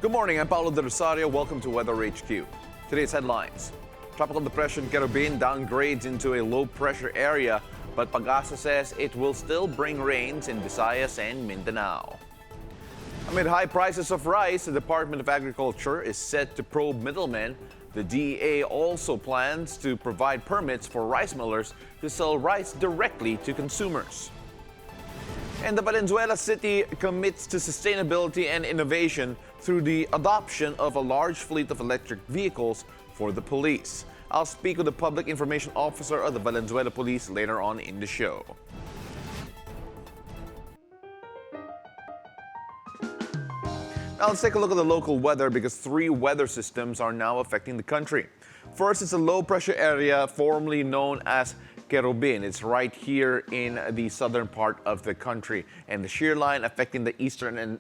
Good morning, I'm Paolo del Rosario. Welcome to WeatherHQ. Today's headlines. Tropical Depression Caribbean downgrades into a low-pressure area, but Pag-asa says it will still bring rains in Visayas and Mindanao. Amid high prices of rice, the Department of Agriculture is set to probe middlemen. The DEA also plans to provide permits for rice millers to sell rice directly to consumers. And the Valenzuela City commits to sustainability and innovation through the adoption of a large fleet of electric vehicles for the police. I'll speak with the Public Information Officer of the Valenzuela Police later on in the show. Now let's take a look at the local weather because three weather systems are now affecting the country. First, it's a low-pressure area formerly known as Caribbean. It's right here in the southern part of the country, and the shear line affecting the eastern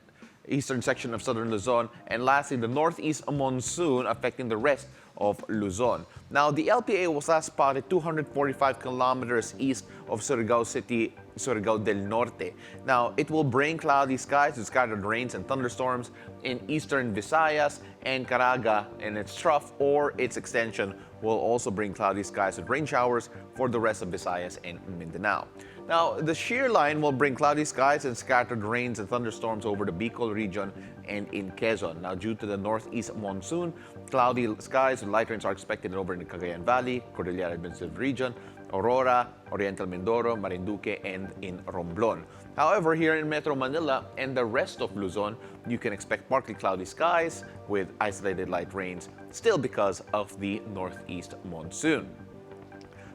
section of southern Luzon, and lastly, the northeast monsoon affecting the rest of Luzon. Now, the LPA was last spotted 245 kilometers east of Surigao City, Surigao del Norte. Now, it will bring cloudy skies with scattered rains and thunderstorms in eastern Visayas and Caraga, and its trough or its extension will also bring cloudy skies with rain showers for the rest of Visayas and Mindanao. Now, the shear line will bring cloudy skies and scattered rains and thunderstorms over the Bicol region and in Quezon. Now, due to the northeast monsoon, cloudy skies and light rains are expected over in the Cagayan Valley, Cordillera Administrative Region, Aurora, Oriental Mindoro, Marinduque, and in Romblon. However, here in Metro Manila and the rest of Luzon, you can expect partly cloudy skies with isolated light rains, still because of the northeast monsoon.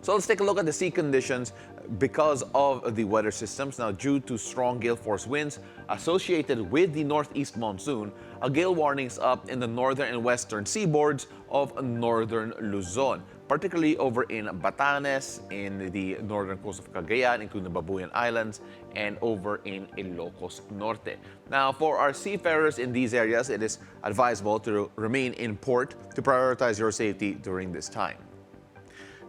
So let's take a look at the sea conditions because of the weather systems. Now, due to strong gale force winds associated with the northeast monsoon, a gale warning is up in the northern and western seaboards of northern Luzon, particularly over in Batanes, in the northern coast of Cagayan, including the Babuyan Islands, and over in Ilocos Norte. Now, for our seafarers in these areas, it is advisable to remain in port to prioritize your safety during this time.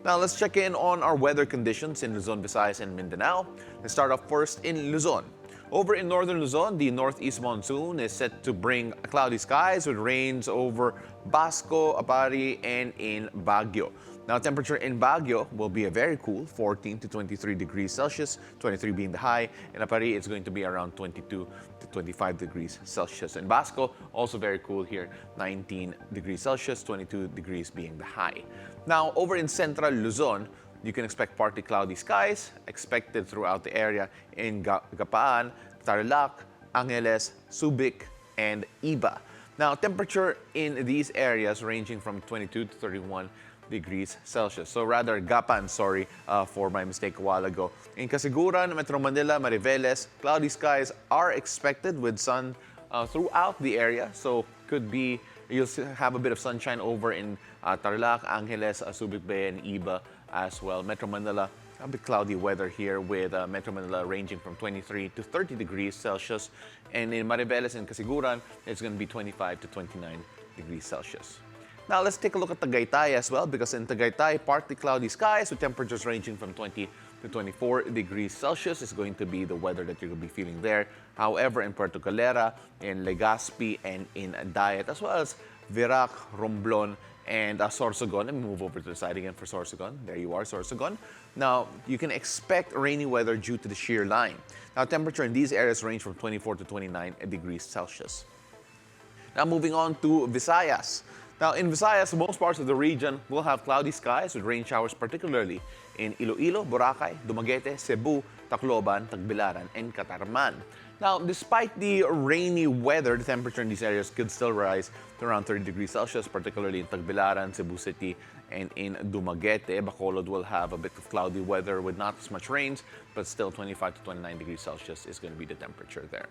Now, let's check in on our weather conditions in Luzon, Visayas, and Mindanao. Let's start off first in Luzon. Over in northern Luzon, the northeast monsoon is set to bring cloudy skies with rains over Basco, Apari, and in Baguio. Now, temperature in Baguio will be a very cool 14 to 23 degrees Celsius, 23 being the high. In Apari, it's going to be around 22 to 25 degrees Celsius. In Basco, also very cool here, 19 degrees Celsius, 22 degrees being the high. Now, over in central Luzon, you can expect partly cloudy skies expected throughout the area in Gapaan, Tarlac, Angeles, Subic, and Iba. Now, temperature in these areas ranging from 22 to 31 degrees Celsius. So rather, Gapan, sorry for my mistake a while ago. In Casiguran, Metro Manila, Mariveles, cloudy skies are expected with sun throughout the area. So could be, you'll have a bit of sunshine over in Tarlac, Angeles, Subic Bay, and Iba as well. Metro Manila, a bit cloudy weather here with Metro Manila ranging from 23 to 30 degrees Celsius. And in Mariveles and Casiguran, it's going to be 25 to 29 degrees Celsius. Now, let's take a look at Tagaytay as well, because in Tagaytay, partly cloudy skies with temperatures ranging from 20 to 24 degrees Celsius is going to be the weather that you're going to be feeling there. However, in Puerto Galera, in Legazpi, and in Dayat, as well as Virac, Romblon, and Sorsogon. Let me move over to the side again for Sorsogon. There you are, Sorsogon. Now, you can expect rainy weather due to the shear line. Now, temperature in these areas range from 24 to 29 degrees Celsius. Now, moving on to Visayas. Now, in Visayas, most parts of the region will have cloudy skies with rain showers, particularly in Iloilo, Boracay, Dumaguete, Cebu, Tacloban, Tagbilaran, and Catarman. Now, despite the rainy weather, the temperature in these areas could still rise to around 30 degrees Celsius, particularly in Tagbilaran, Cebu City, and in Dumaguete. Bacolod will have a bit of cloudy weather with not as much rains, but still 25 to 29 degrees Celsius is going to be the temperature there.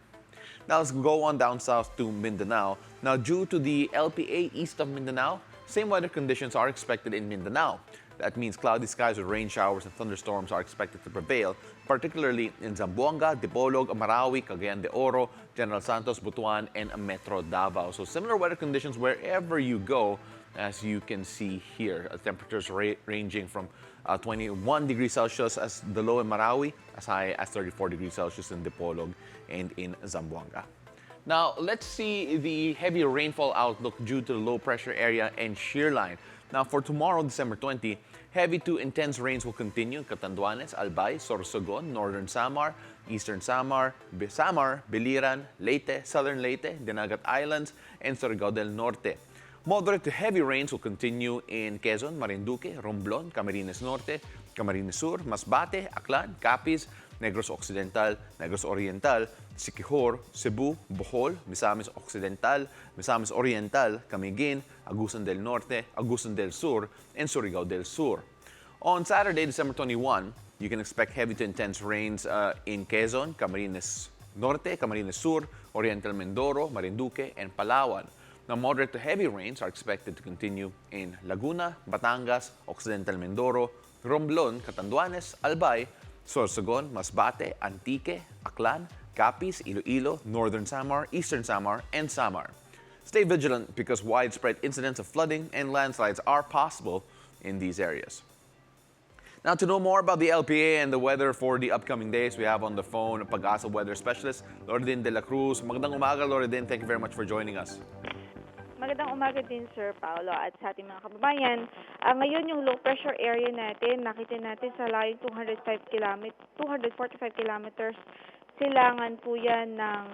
Now, let's go on down south to Mindanao. Now, due to the LPA east of Mindanao, same weather conditions are expected in Mindanao. That means cloudy skies with rain showers and thunderstorms are expected to prevail, particularly in Zamboanga, Dipolog, Marawi, Cagayan de Oro, General Santos, Butuan, and Metro Davao. So similar weather conditions wherever you go, as you can see here. Temperatures ranging from 21 degrees Celsius as the low in Marawi, as high as 34 degrees Celsius in Dipolog and in Zamboanga. Now, let's see the heavy rainfall outlook due to the low pressure area and shear line. Now, for tomorrow, December 20, heavy to intense rains will continue in Catanduanes, Albay, Sorsogon, Northern Samar, Eastern Samar, Biliran, Leyte, Southern Leyte, Dinagat Islands, and Surigao del Norte. Moderate to heavy rains will continue in Quezon, Marinduque, Romblon, Camarines Norte, Camarines Sur, Masbate, Aklan, Capiz, Negros Occidental, Negros Oriental, Siquijor, Cebu, Bohol, Misamis Occidental, Misamis Oriental, Camiguin, Agusan del Norte, Agusan del Sur, and Surigao del Sur. On Saturday, December 21, you can expect heavy to intense rains in Quezon, Camarines Norte, Camarines Sur, Oriental Mindoro, Marinduque, and Palawan. Now, moderate to heavy rains are expected to continue in Laguna, Batangas, Occidental Mindoro, Romblon, Catanduanes, Albay, Sorsogon, Masbate, Antique, Aklan, Capiz, Iloilo, Northern Samar, Eastern Samar, and Samar. Stay vigilant because widespread incidents of flooding and landslides are possible in these areas. Now, to know more about the LPA and the weather for the upcoming days, we have on the phone Pag-asa weather specialist, Loredin de la Cruz. Magandang umaga, Loredin. Thank you very much for joining us. Magandang umaga din, Sir Paolo, at sa ating mga kababayan. Ngayon, yung low pressure area natin, nakita natin sa layong 245 kilometers, silangan po yan ng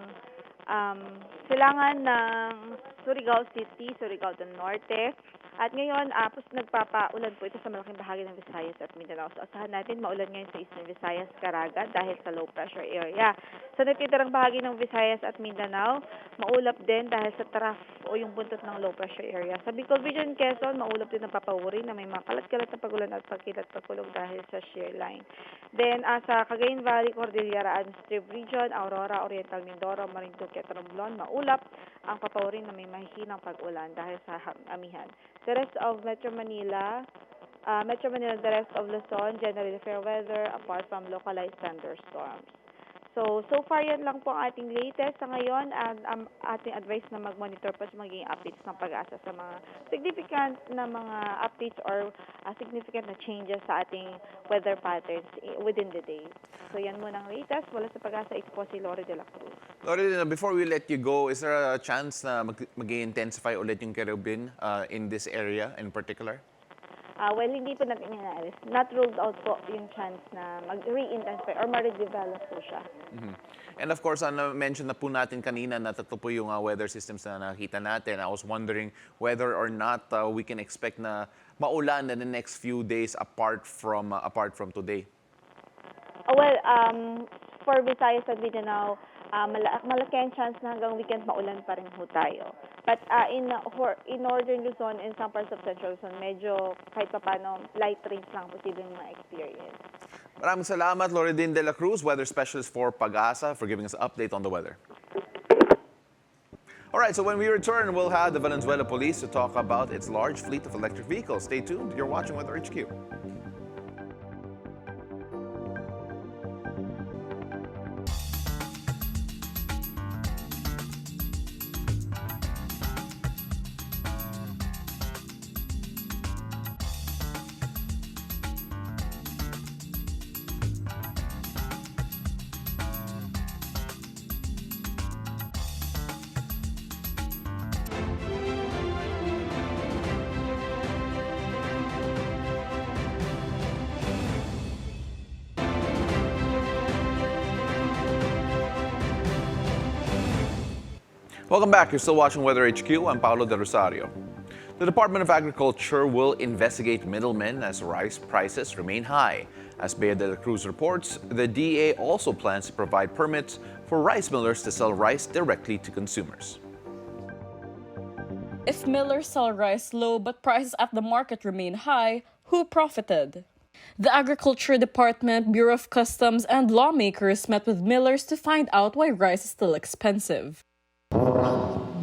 Surigao City, Surigao del Norte. At ngayon, nagpapaulan po ito sa malaking bahagi ng Visayas at Mindanao. So, asahan natin maulan ngayon sa Eastern Visayas, Caraga dahil sa low pressure area. Sa natitirang bahagi ng Visayas at Mindanao, maulap din dahil sa trough o yung buntot ng low pressure area. Sa Bicol Region, Quezon, maulap din ang papawuri na may mga kalat-kalat na pagulan at pagkilat-pagkulog dahil sa shear line. Then, sa Cagayan Valley, Cordillera Administrative Region, Aurora, Oriental Mindoro, Marinduque at Romblon, maulap ang papawuri na may mahihinang pag-ulan dahil sa amihan. The rest of Metro Manila, the rest of Luzon, generally fair weather apart from localized thunderstorms. So far yan lang po ang ating latest sa ngayon and ating advice na mag-monitor po sa magiging updates ng Pag-asa sa mga significant na mga updates or significant na changes sa ating weather patterns within the day. So yan muna ang latest. Wala sa Pag-asa, ito po si Lori de la Cruz. Lori, before we let you go, is there a chance na mag-intensify ulit yung Caribbean in this area in particular? Well, hindi po natin inaalis. Not ruled out po yung chance na mag-re-intensify or ma-redevelop po siya. Mm-hmm. And of course, mention na po natin kanina na tatlo po yung weather systems na nakita natin. I was wondering whether or not we can expect na maulan in the next few days apart from today. For Visayas at Mindanao, malaki ang chance na hanggang weekend maulan pa rin po tayo. But in northern Luzon and some parts of central Luzon, medyo kahit pa paano, light rains lang posibleng ma-experience. Maraming salamat, Loredin de la Cruz, weather specialist for Pag-asa, for giving us an update on the weather. All right, so when we return, we'll have the Valenzuela Police to talk about its large fleet of electric vehicles. Stay tuned. You're watching WeatherHQ. Welcome back. You're still watching WeatherHQ. I'm Paolo del Rosario. The Department of Agriculture will investigate middlemen as rice prices remain high. As Bea de la Cruz reports, the DA also plans to provide permits for rice millers to sell rice directly to consumers. If millers sell rice low but prices at the market remain high, who profited? The Agriculture Department, Bureau of Customs, and lawmakers met with millers to find out why rice is still expensive.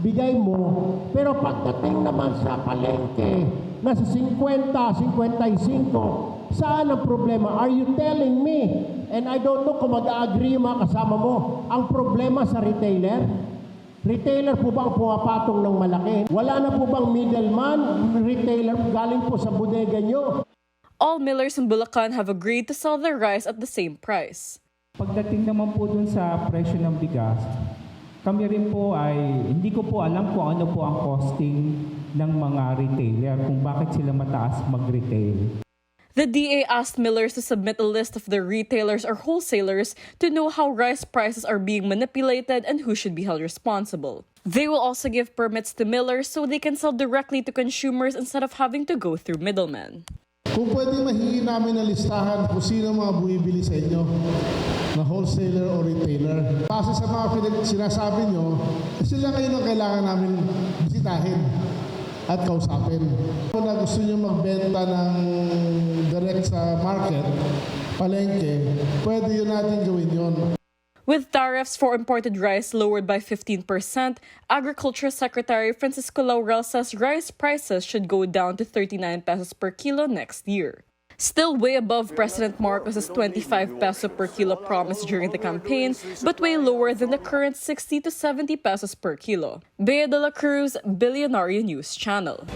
Bigay mo, pero pagdating naman sa palengke, nasa 50, 55. Saan ang problema? Are you telling me? And I don't know kung mag-agree yung mga kasama mo. Ang problema sa retailer? Retailer po ba ang pumapatong ng malaki? Wala na po bang middleman? Retailer galing po sa bodega nyo? All millers in Bulacan have agreed to sell their rice at the same price. Pagdating naman po dun sa presyo ng bigas, Kami rin po ay hindi ko po alam kung ano po ang costing ng mga retailer, kung bakit sila mataas mag-retail. The DA asked millers to submit a list of their retailers or wholesalers to know how rice prices are being manipulated and who should be held responsible. They will also give permits to millers so they can sell directly to consumers instead of having to go through middlemen. Kung pwede mahingi namin na listahan kung sino mga bumibili sa inyo na wholesaler o retailer. Kasi sa mga sinasabi nyo, sila ngayon ang kailangan namin bisitahin at kausapin. Kung na gusto nyo magbenta ng direct sa market, palengke, pwede yun natin gawin yun. With tariffs for imported rice lowered by 15%, Agriculture Secretary Francisco Laurel says rice prices should go down to 39 pesos per kilo next year. Still way above President Marcos's 25 peso per kilo promise during the campaign, but way lower than the current 60 to 70 pesos per kilo. Bea de la Cruz, Bilyonaryo News Channel.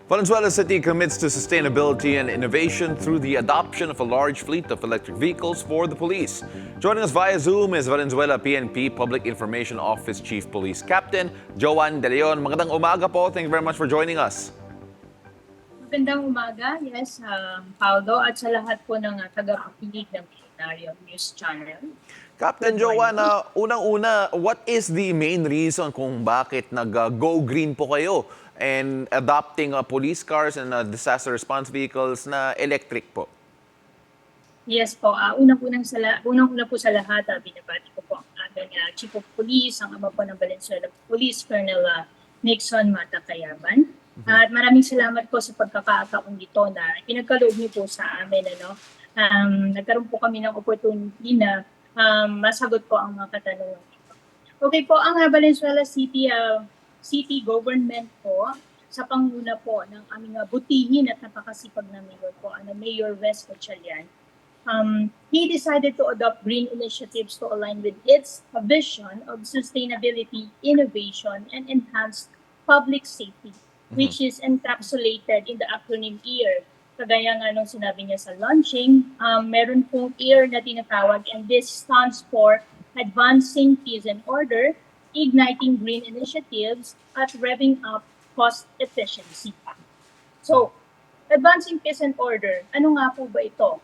Valenzuela City commits to sustainability and innovation through the adoption of a large fleet of electric vehicles for the police. Joining us via Zoom is Valenzuela PNP Public Information Office Chief Police Captain Joan De Leon. Magandang umaga po. Thank you very much for joining us. Magandang umaga, yes, Paolo, at sa lahat po ng tagapakinig ng Bilyonaryo News Channel. Captain Joan, unang-una, what is the main reason kung bakit nag-go green po kayo and adopting police cars and disaster response vehicles na electric po? Yes po, unang-una po sa lahat, binabati ko po ang aming Chief of Police, ang ama po ng Valenzuela Police, Colonel Nixon Matakayaban. At maraming salamat po sa pagkakataon dito na pinagkaloob niyo po sa amin. Nagkaroon po kami ng opportunity na masagot po ang mga katanungan dito. Okay po, ang Valenzuela City City Government po, sa panguna po ng aming butihin at napakasipag na mayor po, Mayor Wes Gatchalian, he decided to adopt green initiatives to align with its vision of sustainability, innovation, and enhanced public safety, which is encapsulated in the acronym EAR. Kagaya nga nung sinabi niya sa launching, meron pong EAR na tinatawag, and this stands for Advancing Peace and Order, Igniting Green Initiatives, at Revving Up Cost Efficiency. So, Advancing Peace and Order, ano nga po ba ito?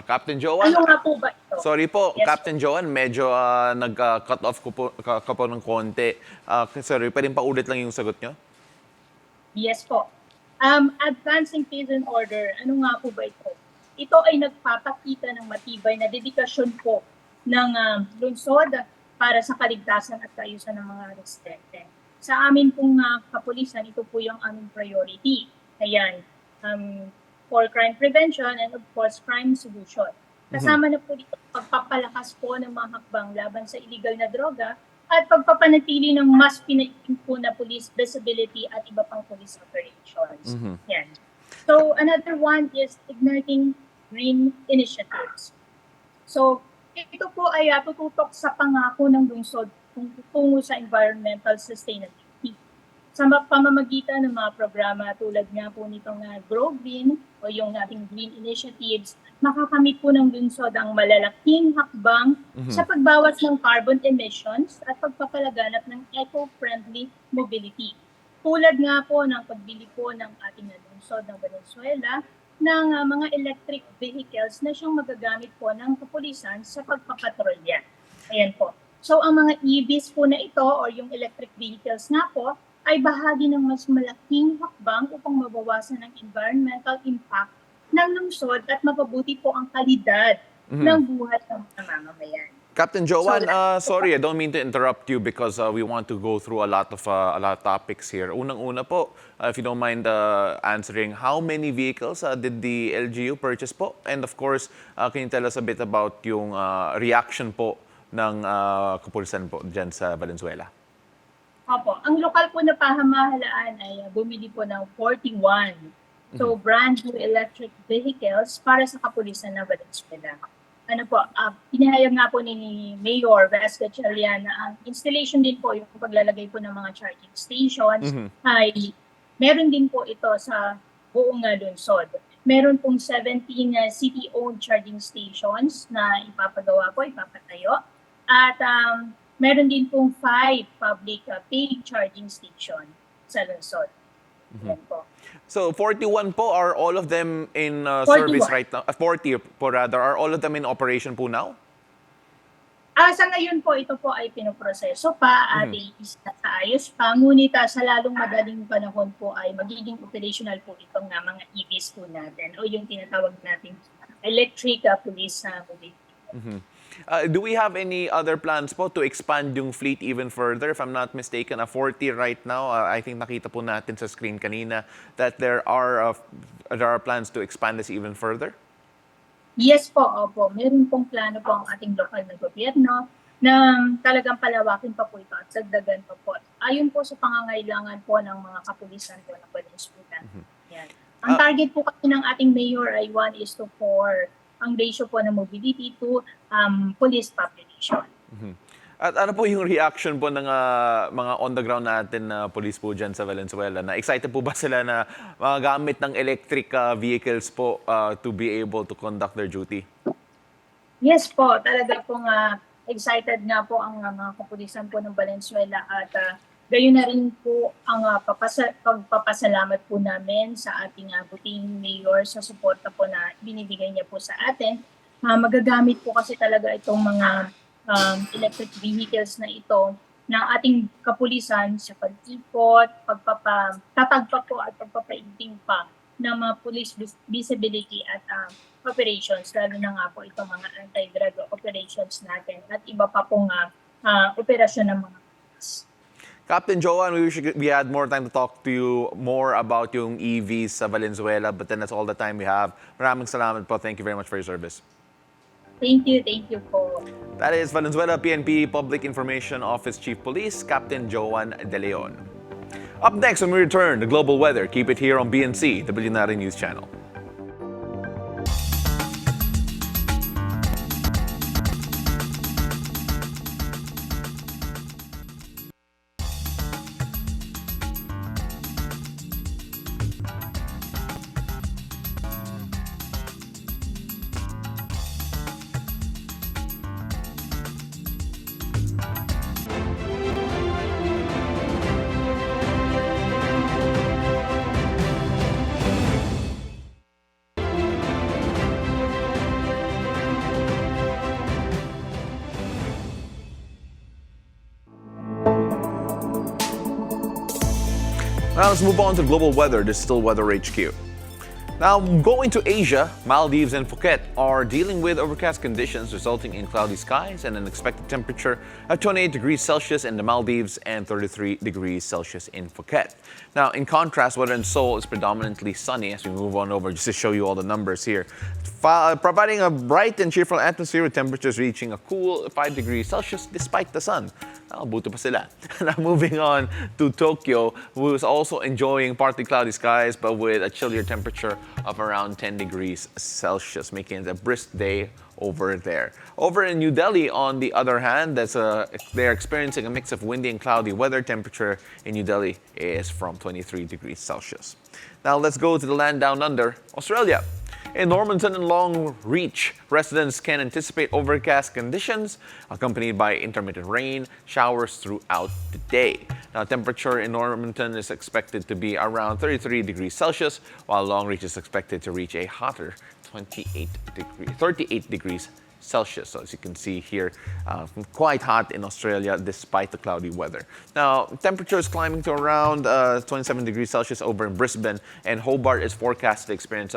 Captain Joan, ano nga po ba ito? sorry po, Yes, Captain Joan, medyo nag-cut off ka po ng konti. Sorry, pwedeng paulit lang yung sagot nyo? Yes po. Advancing Peace and Order, ano nga po ba ito? Ito ay nagpapakita ng matibay na dedikasyon po ng lungsod para sa kaligtasan at kaayusan ng mga residente. Sa amin pong kapulisan, ito po yung aming priority. Ayan, for crime prevention and of course crime solution. Kasama na po dito pagpapalakas po ng mga hakbang laban sa illegal na droga at pagpapanatili ng mas pinaiting po na police visibility at iba pang police operations. Yan. So another one is igniting green initiatives. So ito po ay tututok sa pangako ng lungsod tungo sa environmental sustainability. Sa pamamagitan ng mga programa tulad nga po nitong Grow Green o yung ating green initiatives, makakamit po ng lungsod ang malalaking hakbang sa pagbawas ng carbon emissions at pagpapalaganap ng eco-friendly mobility. Tulad nga po ng pagbili po ng ating lungsod ng Valenzuela ng mga electric vehicles na siyang magagamit po ng kapulisan sa pagpapatrolya. Ayan po. So ang mga EVs po na ito o yung electric vehicles na po ay bahagi ng mas malaking hakbang upang mabawasan ang environmental impact ng lungsod at mapabuti po ang kalidad ng buhay ng mga mamamayan. Captain Joan, sorry, I don't mean to interrupt you because we want to go through a lot of topics here. Unang-una po, if you don't mind answering, how many vehicles did the LGU purchase po? And of course, can you tell us a bit about yung reaction po ng kapulisan po dyan sa Valenzuela? Opo, ang lokal po na pamahalaan ay bumili po ng 41. So brand new electric vehicles para sa kapulisan ng Valenzuela. Ano po, pinahayag nga po ni Mayor Wes Gatchalian na ang installation din po, yung paglalagay po ng mga charging stations, ay meron din po ito sa buong lungsod. meron pong 17 city-owned charging stations na ipapatayo. At meron din pong 5 public paid charging station sa lungsod. Yan po. So 41 po, are all of them in 41. service right now? 40 po rather, are all of them in operation po now? Sa ngayon po, ito po ay pinoproseso pa at ayos pa. Ngunit sa lalong madaling panahon po ay magiging operational po itong mga EVs po natin o yung tinatawag nating electric police mobility. Do we have any other plans po to expand yung fleet even further? If I'm not mistaken, 40 right now. I think nakita po natin sa screen kanina that there are plans to expand this even further. Yes po, opo. Meron pong plano po ang ating lokal na gobyerno na talagang palawakin pa po ito at sagdagan pa po. Ayon po sa pangangailangan po ng mga kapulisan po ng Valenzuela. Yan. Ang target po kasi ng ating mayor ay 1:4 ang ratio po ng mobility to police population. At ano po yung reaction po ng mga on-the-ground natin na police po dyan sa Valenzuela? Na excited po ba sila na magamit ng electric vehicles po to be able to conduct their duty? Yes po, talaga pong excited nga po ang mga kapulisan po ng Valenzuela at gayon na rin po ang pagpapasalamat po namin sa ating buting mayor sa suporta po na binibigay niya po sa atin. Magagamit po kasi talaga itong mga electric vehicles na ito ng ating kapulisan sa pag-ikot, pagpapatatagpa po at pagpapaigting pa ng mga police visibility at operations, lalo na nga po itong mga anti-drug operations natin at iba pa pong operasyon ng mga police. Captain Joanne, we wish we had more time to talk to you more about yung EVs sa Valenzuela, but then that's all the time we have. Maraming salamat po. Thank you very much for your service. Thank you po. That is Valenzuela PNP Public Information Office Chief Police, Captain Joanne De Leon. Up next, when we return, the global weather. Keep it here on BNC, the Bilyonaryo News Channel. Now let's move on to global weather. This is still WeatherHQ. Now, going to Asia, Maldives and Phuket are dealing with overcast conditions resulting in cloudy skies and an expected temperature of 28 degrees Celsius in the Maldives and 33 degrees Celsius in Phuket. Now, in contrast, weather in Seoul is predominantly sunny as we move on over just to show you all the numbers here. Providing a bright and cheerful atmosphere with temperatures reaching a cool 5 degrees Celsius despite the sun. Buto pa sila. Now, moving on to Tokyo, who is also enjoying partly cloudy skies but with a chillier temperature of around 10 degrees Celsius, making it a brisk day over there. Over in New Delhi, on the other hand, they're experiencing a mix of windy and cloudy weather. Temperature in New Delhi is from 23 degrees Celsius. Now let's go to the land down under, Australia. In Normanton and Long Reach, residents can anticipate overcast conditions accompanied by intermittent rain showers throughout the day. Now, temperature in Normanton is expected to be around 33 degrees Celsius, while Long Reach is expected to reach a hotter 38 degrees Celsius. So as you can see here, quite hot in Australia despite the cloudy weather. Now, temperature is climbing to around 27 degrees Celsius over in Brisbane, and Hobart is forecast to experience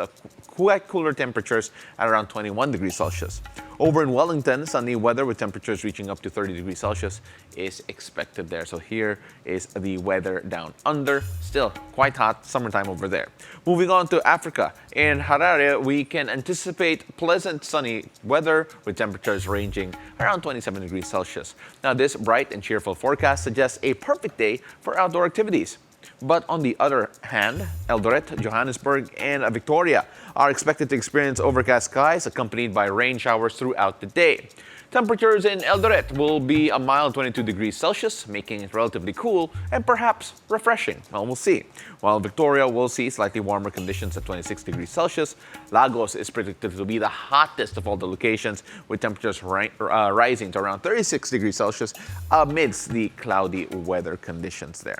quite cooler temperatures at around 21 degrees Celsius. Over in Wellington, sunny weather with temperatures reaching up to 30 degrees Celsius is expected there. So here is the weather down under. Still quite hot, summertime over there. Moving on to Africa. In Harare, we can anticipate pleasant sunny weather with temperatures ranging around 27 degrees Celsius. Now, this bright and cheerful forecast suggests a perfect day for outdoor activities. But on the other hand, Eldoret, Johannesburg, and Victoria are expected to experience overcast skies accompanied by rain showers throughout the day. Temperatures in Eldoret will be a mild 22 degrees Celsius, making it relatively cool and perhaps refreshing. Well, we'll see. While Victoria will see slightly warmer conditions at 26 degrees Celsius, Lagos is predicted to be the hottest of all the locations, with temperatures rising to around 36 degrees Celsius amidst the cloudy weather conditions there.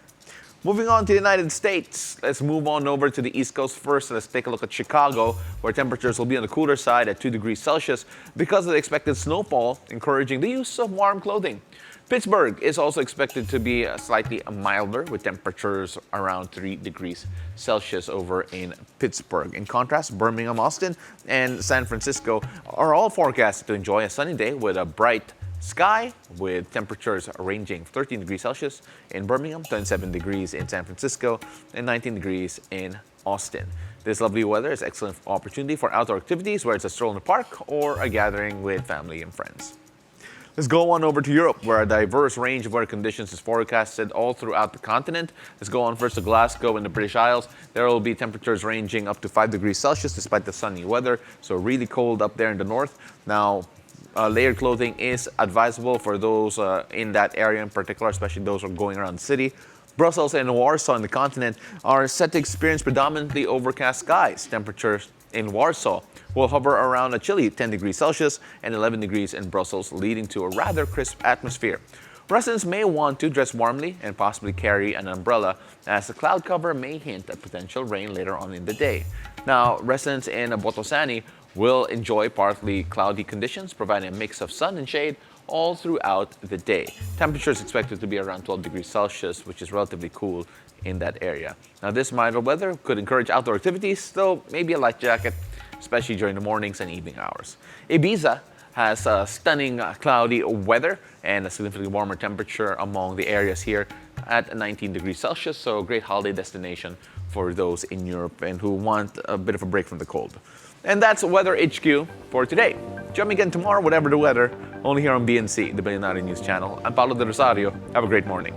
Moving on to the United States, let's move on over to the East Coast first. Let's take a look at Chicago, where temperatures will be on the cooler side at 2 degrees Celsius because of the expected snowfall, encouraging the use of warm clothing. Pittsburgh is also expected to be slightly milder, with temperatures around 3 degrees Celsius over in Pittsburgh. In contrast, Birmingham, Austin, and San Francisco are all forecasted to enjoy a sunny day with a bright sky, with temperatures ranging 13 degrees Celsius in Birmingham, 27 degrees in San Francisco, and 19 degrees in Austin. This lovely weather is an excellent opportunity for outdoor activities, whether it's a stroll in the park or a gathering with family and friends. Let's go on over to Europe, where a diverse range of weather conditions is forecasted all throughout the continent. Let's go on first to Glasgow in the British Isles. There will be temperatures ranging up to 5 degrees Celsius despite the sunny weather, so really cold up there in the north. Now, layered clothing is advisable for those in that area in particular, especially those who are going around the city. Brussels and Warsaw in the continent are set to experience predominantly overcast skies. Temperatures in Warsaw will hover around a chilly 10 degrees Celsius and 11 degrees in Brussels, leading to a rather crisp atmosphere. Residents may want to dress warmly and possibly carry an umbrella, as the cloud cover may hint at potential rain later on in the day. Now, residents in Botosani will enjoy partly cloudy conditions, providing a mix of sun and shade all throughout the day. Temperatures expected to be around 12 degrees Celsius, which is relatively cool in that area. Now, this milder weather could encourage outdoor activities, though maybe a light jacket, especially during the mornings and evening hours. Ibiza has stunning cloudy weather and a significantly warmer temperature among the areas here at 19 degrees Celsius, so a great holiday destination for those in Europe and who want a bit of a break from the cold. And that's WeatherHQ for today. Join me again tomorrow, whatever the weather, only here on BNC, the Bilyonaryo News Channel. I'm Paolo del Rosario. Have a great morning.